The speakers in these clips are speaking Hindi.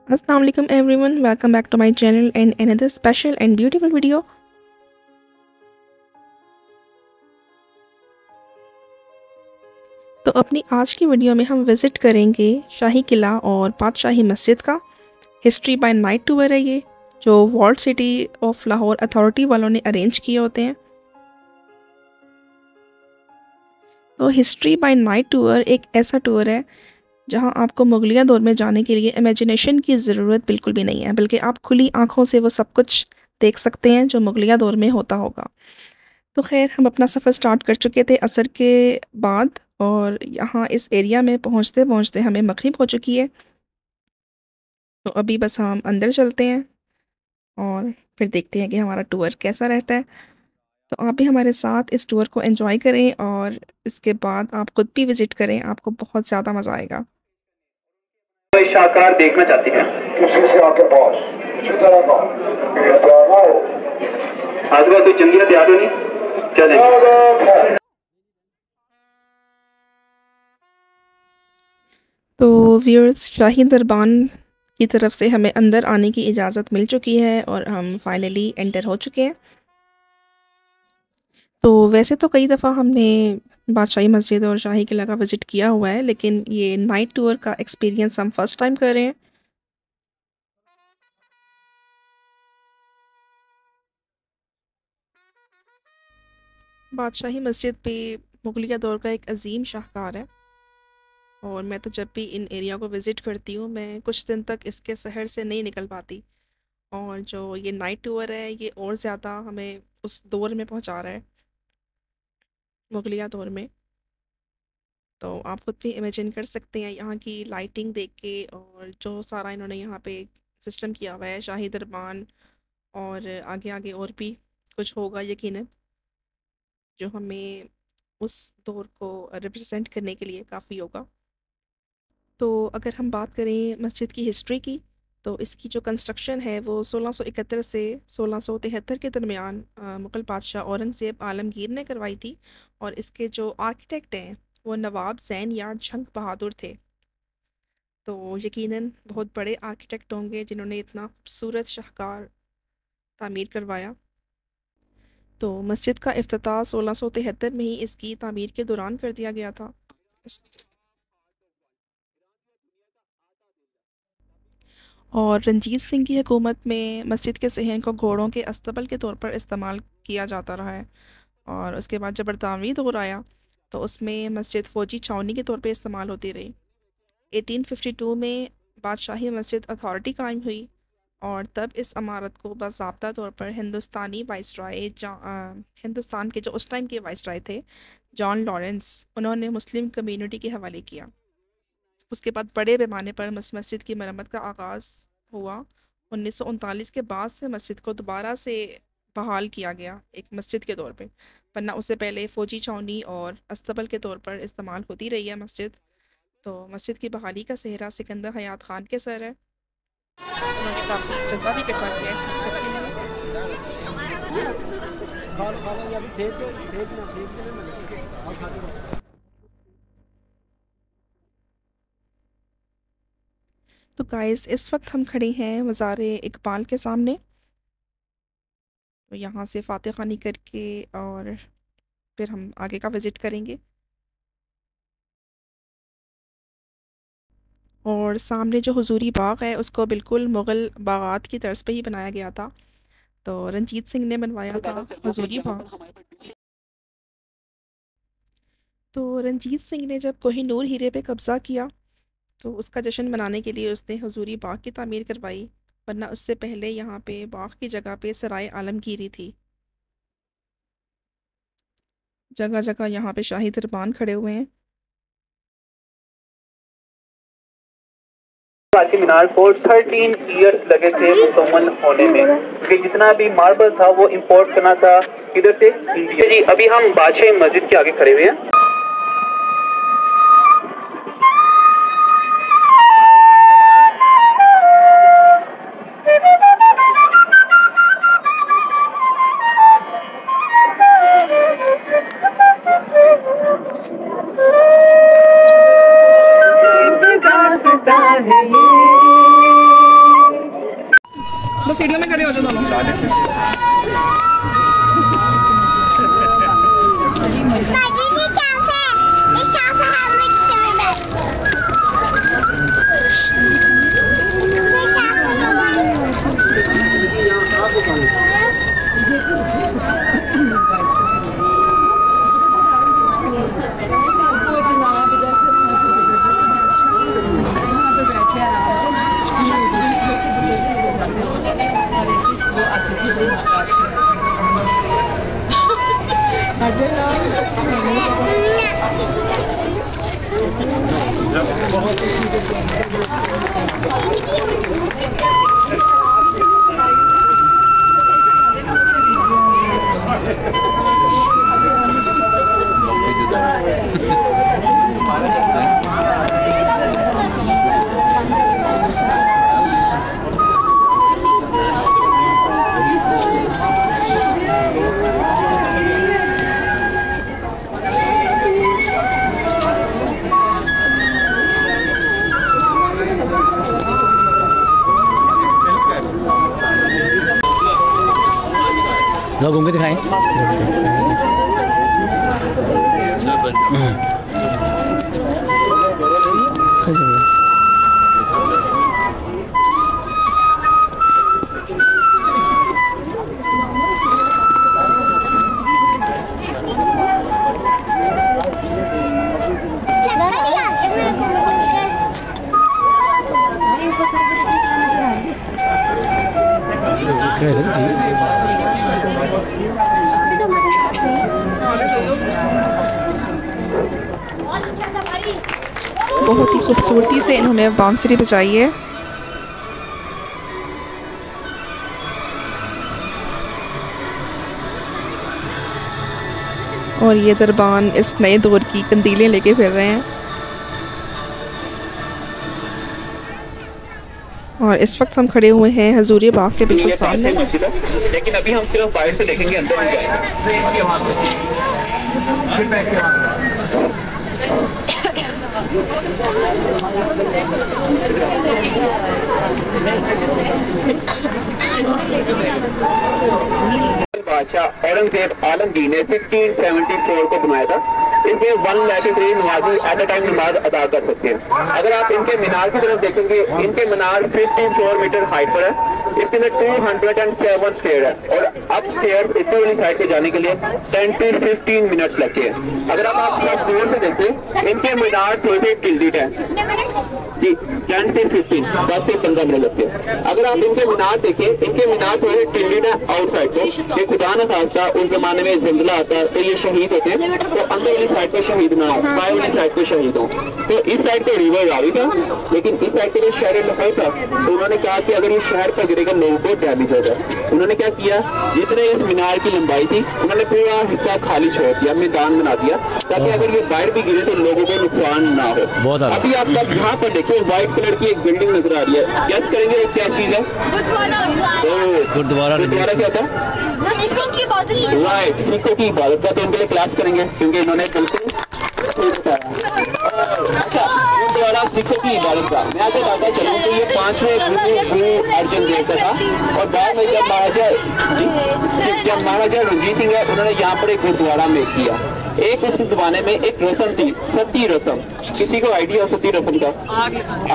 Assalamu alaikum everyone, welcome back to my channel and another special and beautiful video. तो अपनी आज की वीडियो में हम विज़िट करेंगे शाही किला और बादशाही मस्जिद का। हिस्ट्री बाय नाइट टूर है ये, जो walled city of Lahore authority वालों ने अरेंज किए होते हैं। तो हिस्ट्री बाय नाइट टूर एक ऐसा टूर है जहां आपको मुगलिया दौर में जाने के लिए इमेजिनेशन की ज़रूरत बिल्कुल भी नहीं है, बल्कि आप खुली आंखों से वो सब कुछ देख सकते हैं जो मुगलिया दौर में होता होगा। तो खैर हम अपना सफ़र स्टार्ट कर चुके थे असर के बाद, और यहाँ इस एरिया में पहुँचते पहुँचते हमें मगरिब हो चुकी है। तो अभी बस हम अंदर चलते हैं और फिर देखते हैं कि हमारा टूर कैसा रहता है। तो आप भी हमारे साथ इस टूर को एंजॉय करें और इसके बाद आप खुद भी विज़िट करें, आपको बहुत ज़्यादा मज़ा आएगा। कोई शाहकार देखना चाहती है किसी से आके पास इसी तरह का प्यार ना हो। आज कोई जंगिया तैयार हो नहीं चले आदाब है। तो व्यूअर्स, शाही दरबान की तरफ से हमें अंदर आने की इजाज़त मिल चुकी है और हम फाइनली एंटर हो चुके हैं। तो वैसे तो कई दफ़ा हमने बादशाही मस्जिद और शाही किला का विज़िट किया हुआ है, लेकिन ये नाइट टूर का एक्सपीरियंस हम फर्स्ट टाइम कर रहे हैं। बादशाही मस्जिद भी मुगलिया दौर का एक अजीम शाहकार है, और मैं तो जब भी इन एरिया को विज़िट करती हूँ मैं कुछ दिन तक इसके शहर से नहीं निकल पाती। और जो ये नाइट टूर है ये और ज़्यादा हमें उस दौर में पहुँचा रहा है, मुगलिया दौर में। तो आप खुद भी इमेजिन कर सकते हैं यहाँ की लाइटिंग देख के, और जो सारा इन्होंने यहाँ पे सिस्टम किया हुआ है, शाही दरबान और आगे आगे और भी कुछ होगा यकीनन, जो हमें उस दौर को रिप्रेजेंट करने के लिए काफ़ी होगा। तो अगर हम बात करें मस्जिद की हिस्ट्री की, तो इसकी जो कंस्ट्रक्शन है वो 1671 से 1673 के दरमियान मुग़ल बादशाह औरंगज़ेब आलमगीर ने करवाई थी, और इसके जो आर्किटेक्ट हैं वो नवाब ज़ैन यार जंग बहादुर थे। तो यकीनन बहुत बड़े आर्किटेक्ट होंगे जिन्होंने इतना खूबसूरत शाहकार तामीर करवाया। तो मस्जिद का इफ्तिताह 1673 में ही इसकी तामीर के दौरान कर दिया गया था। और रंजीत सिंह की हुकूमत में मस्जिद के सहन को घोड़ों के अस्तबल के तौर पर इस्तेमाल किया जाता रहा है। और उसके बाद जब बरतानवी दौर आया तो उसमें मस्जिद फ़ौजी छावनी के तौर पे इस्तेमाल होती रही। 1852 में बादशाही मस्जिद अथॉरिटी कायम हुई, और तब इस इमारत को बाज़ाब्ता तौर पर हिंदुस्तानी वाइसराय हिंदुस्तान के जो उस टाइम के वाइसराय थे, जॉन लॉरेंस, उन्होंने मुस्लिम कम्युनिटी के हवाले किया। उसके बाद बड़े पैमाने पर मस्जिद की मरम्मत का आगाज़ हुआ। 1939 के बाद से मस्जिद को दोबारा से बहाल किया गया एक मस्जिद के तौर पे, वरना उससे पहले फ़ौजी छावनी और अस्तबल के तौर पर इस्तेमाल होती रही है मस्जिद। तो मस्जिद की बहाली का सेहरा सिकंदर हयात ख़ान के सर है। उन्होंने काफ़ी चंदा भी इकट्ठा किया इस मकसद के लिए। तो गाइस, इस वक्त हम खड़े हैं मज़ार इकबाल के सामने। तो यहाँ से फातिह खानी करके और फिर हम आगे का विज़िट करेंगे। और सामने जो हुजूरी बाग है उसको बिल्कुल मुग़ल बागात की तर्ज पे ही बनाया गया था। तो रंजीत सिंह ने बनवाया था हुजूरी बाग। तो रंजीत सिंह ने जब कोहिनूर हीरे पे कब्ज़ा किया तो उसका जश्न मनाने के लिए उसने हुजूरी बाग की तामीर करवाई, वरना उससे पहले यहाँ पे बाग की जगह पे सराय आलमगीरी थी। जगह जगह यहाँ पे शाही दरबान खड़े हुए हैं। की मीनार को 13 इयर्स लगे थे मुकम्मल होने में, क्योंकि जितना भी मार्बल था वो इंपोर्ट करना था किधर से, इंडिया। जी अभी हम बादशाही मस्जिद के आगे खड़े हुए हैं। बस सीढ़ियों में खड़े हो जाओ दोनों। घूम के दिखाएं। बहुत ही खूबसूरती से इन्होंने बांसुरी बजाई है। और ये दरबान इस नए दौर की कंदीलें लेके फिर रहे हैं। और इस वक्त हम खड़े हुए हैं हजूरी बाग के बिल्कुल सामने। लेकिन अभी हम सिर्फ बाहर से देखेंगे, अंदर नहीं जाएंगे। बादशाह औरंगजेब आलमगीर ने 1674 को बनाया था। इसमें 1,03,000 नमाजी एट अ टाइम नमाज अदा कर सकते हैं। अगर आप इनके मीनार की तरफ देखेंगे, इनके मीनार 54 मीटर हाइट पर है। इसके अंदर 207 स्टेयर है और अप स्टेयर इतनी वाली साइड पे जाने के लिए 10 to 15 मिनट्स लगते हैं। अगर आप दूर से देखें, इनके मीनार थोड़े से टिल्टेड है जी, 10 से 15 10 से 15 मिनट लगते हैं। अगर आप इनके मीनार देखें, इनके मीनार थोड़े से टिल्टेड है आउटसाइड से। ये खुदा न खास्ता उस जमाने में जिंदला आता है तो ये शहीद होते हैं, तो अंदर वाली साइड पे शहीद ना हो, बाहर वाली साइड पे शहीद हो। तो इस साइड पे रिवर रावी था, लेकिन इस साइड पे जो शहर लखनऊ था, तो उन्होंने कहा कि अगर ये शहर पर गिरेगा लोगों को डैमेज होगा। उन्होंने क्या किया, जितने इस मीनार की लंबाई थी उन्होंने पूरा हिस्सा खाली छोड़ दिया, मैदान बना दिया, ताकि अगर ये बाहर भी गिरे तो लोगों को नुकसान ना हो। अभी आप तब यहाँ पर देखिए, व्हाइट कलर की एक बिल्डिंग नजर आ रही है। गैस करेंगे ये क्या चीज है? गुरुद्वारा। गुरुद्वारा क्या था? राइट, सिखों की इबादत का। तो इनके लिए क्लास करेंगे क्योंकि इन्होंने बिल्कुल अच्छा गुरुद्वारा सिखों की इबादत का। मैं आपको बताता चलूँ तो ये 5वें गुरु अर्जन देव का था। और बाद में जब महाराजा रणजीत सिंह है, उन्होंने यहाँ पर एक गुरुद्वारा में किया। एक उस जमाने में एक रस्म थी, सती रस्म। किसी को आइडिया हो सती रस्म का?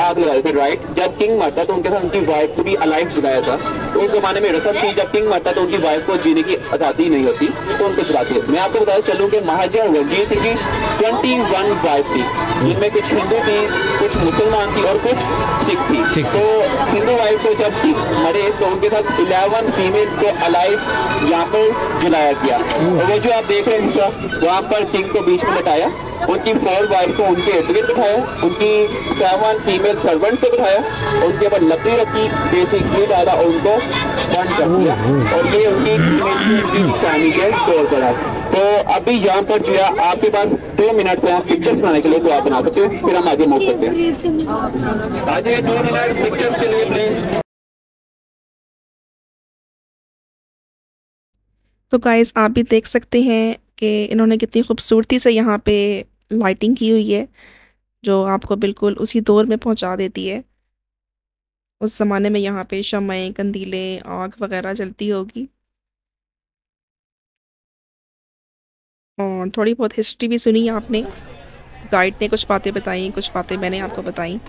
आग लगाए थे, राइट। जब किंग मरता तो उनके साथ उनकी वाइफ को भी अलाइव जलाया था। तो उस जमाने में रस्म थी, जब किंग मरता तो उनकी वाइफ को जीने की आजादी नहीं होती तो उनको जलाते। मैं आपको बताता चलूँ कि महाराजा रणजीत सिंह की 21 वाइफ थी, जिनमें कुछ हिंदू थी, कुछ मुसलमान थी और कुछ सिख थी। तो हिंदू वाइफ को जब मरे तो उनके साथ 11 फीमेल्स को अलाइव यहाँ पर जलाया गया। और वो जो आप देख रहे हैं वहाँ पर किंग को बीच में लटाया, उनकी 4 वाइफ को उनके इर्द गिर्द बिठाया, उनकी 7 फीमेल सर्वेंट को बिठाया, उनके ऊपर लकड़ी रखी, देसी घी डाला और उनको बंद कर दिया। और ये उनकी निशानी के तौर पर है। तो अभी यहाँ पर जो है आपके पास 2 मिनट हैं पिक्चर्स बनाने के लिए, तो आप बना सकते हो, फिर हम आगे मूव करते हैं। आज 2 मिनट पिक्चर्स के लिए प्लीज। तो गाइस आप भी देख सकते हैं कि इन्होंने कितनी खूबसूरती से यहाँ पे लाइटिंग की हुई है, जो आपको बिल्कुल उसी दौर में पहुँचा देती है। उस ज़माने में यहाँ पे शम्में, कंदीलें, आग वगैरह जलती होगी। और थोड़ी बहुत हिस्ट्री भी सुनी आपने, गाइड ने कुछ बातें बताई, कुछ बातें मैंने आपको बताई।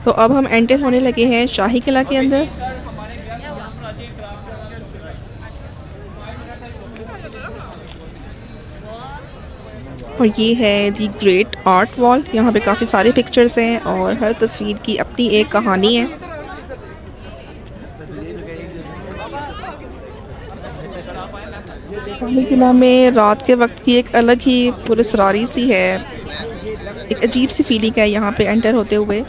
तो अब हम एंटर होने लगे हैं शाही किला के अंदर। और ये है दी ग्रेट आर्ट वॉल। यहाँ पे काफ़ी सारे पिक्चर्स हैं और हर तस्वीर की अपनी एक कहानी है। शाही किला में रात के वक्त की एक अलग ही पुरस्रारी सी है, एक अजीब सी फीलिंग है यहाँ पे एंटर होते हुए।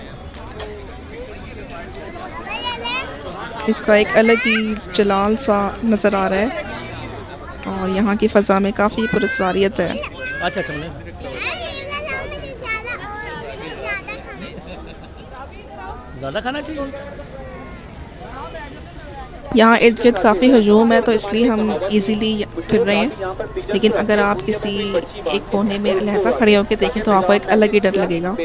इसका एक अलग ही जलाल सा नज़र आ रहा है और यहाँ की फ़ज़ा में काफ़ी पुरस्कारियत है। अच्छा ज़्यादा खाना चाहिए। यहाँ इर्द गिर्द काफ़ी हजूम है तो इसलिए हम इजीली फिर रहे हैं, लेकिन अगर आप किसी एक कोने में अलहदा खड़े होकर देखें तो आपको एक अलग ही डर लगेगा।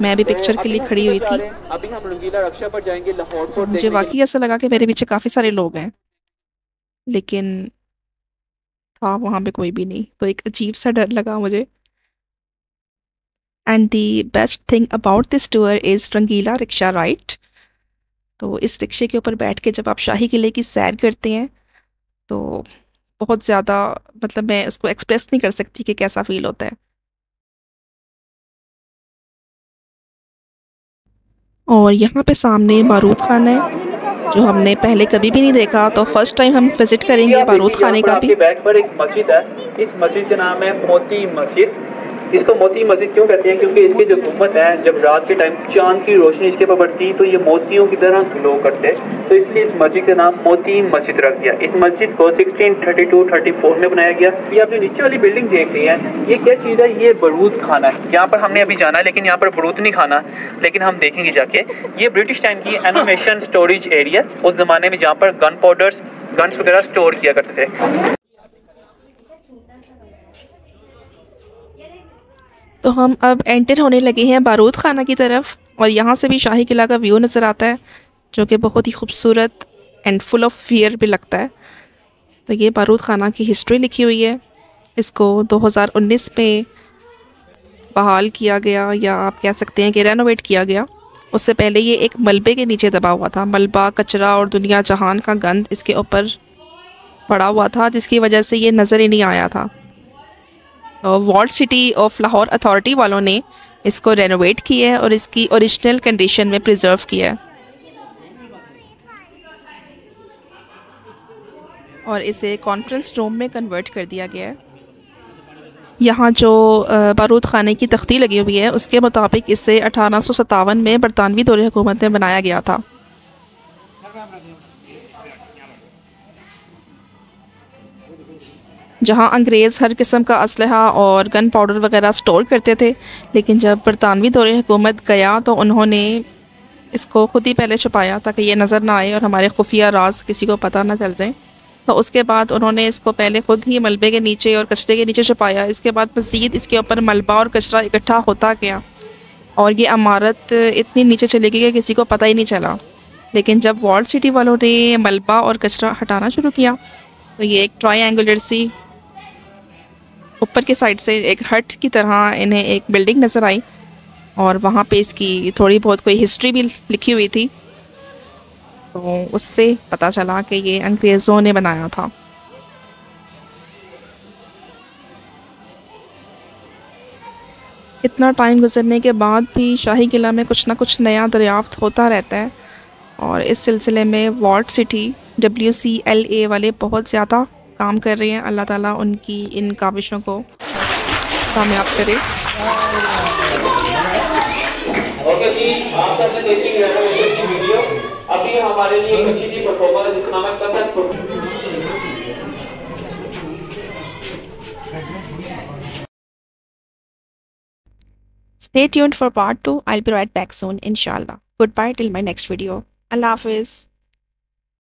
मैं भी पिक्चर के लिए खड़ी हुई थी। अभी हम रंगीला रक्षा पर जाएंगे लाहौर को। मुझे वाकई ऐसा लगा कि मेरे पीछे काफ़ी सारे लोग हैं, लेकिन था वहाँ पे कोई भी नहीं, तो एक अजीब सा डर लगा मुझे। And the best thing about this tour is rangeela rickshaw ride. तो इस रिक्शे के ऊपर बैठ के जब आप शाही किले की सैर करते हैं तो बहुत ज़्यादा, मतलब मैं उसको एक्सप्रेस नहीं कर सकती कि कैसा फ़ील होता है। और यहाँ पे सामने बारूद खाना है जो हमने पहले कभी भी नहीं देखा, तो फर्स्ट टाइम हम विज़िट करेंगे बारूद खाने का भी। बैक पर एक मस्जिद है, इस मस्जिद का नाम है मोती मस्जिद। इसको मोती मस्जिद क्यों कहते हैं? क्योंकि इसकी जो गुम्बद है, जब रात के टाइम चांद की रोशनी इसके ऊपर पड़ती तो ये मोतियों की तरह ग्लो करते, तो इसलिए इस मस्जिद का नाम मोती मस्जिद रख दिया। इस मस्जिद को 1632-34 में बनाया गया। ये आपने नीचे वाली बिल्डिंग देख रही है, ये क्या चीज़ है? ये बारूद खाना है। यहाँ पर हमने अभी जाना है, लेकिन यहाँ पर बारूद नहीं खाना, लेकिन हम देखेंगे जाके। ये ब्रिटिश टाइम की एनिमेशन स्टोरेज एरिया, उस जमाने में जहाँ पर गन पाउडर्स, गन्स वगैरह स्टोर किया करते थे। तो हम अब एंटर होने लगे हैं बारूद खाना की तरफ, और यहाँ से भी शाही किला का व्यू नज़र आता है जो कि बहुत ही खूबसूरत एंड फुल ऑफ फियर भी लगता है। तो ये बारूद खाना की हिस्ट्री लिखी हुई है। इसको 2019 में बहाल किया गया, या आप कह सकते हैं कि रेनोवेट किया गया। उससे पहले ये एक मलबे के नीचे दबा हुआ था। मलबा, कचरा और दुनिया जहान का गंद इसके ऊपर पड़ा हुआ था, जिसकी वजह से ये नज़र ही नहीं आया था। Walled city of Lahore authority वालों ने इसको रेनोवेट किया है और इसकी ओरिजिनल कंडीशन में प्रिजर्व किया है, और इसे कॉन्फ्रेंस रूम में कन्वर्ट कर दिया गया है। यहाँ जो बारूद खाने की तख्ती लगी हुई है, उसके मुताबिक इसे 1857 में बरतानवी दौरे हुकूमत में बनाया गया था। जहाँ अंग्रेज़ हर किस्म का असलहा और गन पाउडर वगैरह स्टोर करते थे, लेकिन जब बरतानवी दौरे हुकूमत गया तो उन्होंने इसको खुद ही पहले छुपाया ताकि ये नज़र ना आए और हमारे खुफिया राज किसी को पता ना चल जाए। तो उसके बाद उन्होंने इसको पहले खुद ही मलबे के नीचे और कचरे के नीचे छुपाया। इसके बाद मज़ीद इसके ऊपर मलबा और कचरा इकट्ठा होता गया और ये इमारत इतनी नीचे चली गई कि किसी को पता ही नहीं चला। लेकिन जब वॉल्ड सिटी वालों ने मलबा और कचरा हटाना शुरू किया तो ये एक ट्रायंगुलर सी ऊपर की साइड से एक हट की तरह इन्हें एक बिल्डिंग नज़र आई, और वहाँ पे इसकी थोड़ी बहुत कोई हिस्ट्री भी लिखी हुई थी। तो उससे पता चला कि ये अंग्रेज़ों ने बनाया था। इतना टाइम गुजरने के बाद भी शाही किला में कुछ ना कुछ नया दरियाफ्त होता रहता है, और इस सिलसिले में वॉल्ड सिटी WCLA वाले बहुत ज़्यादा काम कर रहे हैं। अल्लाह ताला उनकी इन काविशों को कामयाब करे। ओके जी, आप सबने देखी रेनोवेशन की वीडियो। अभी हमारे लिए एक अच्छी सी परफॉर्मेंस इकोनॉमिक का Stay tuned for part 2. I'll be right back soon, inshallah. Goodbye till my next video. Allah Hafiz.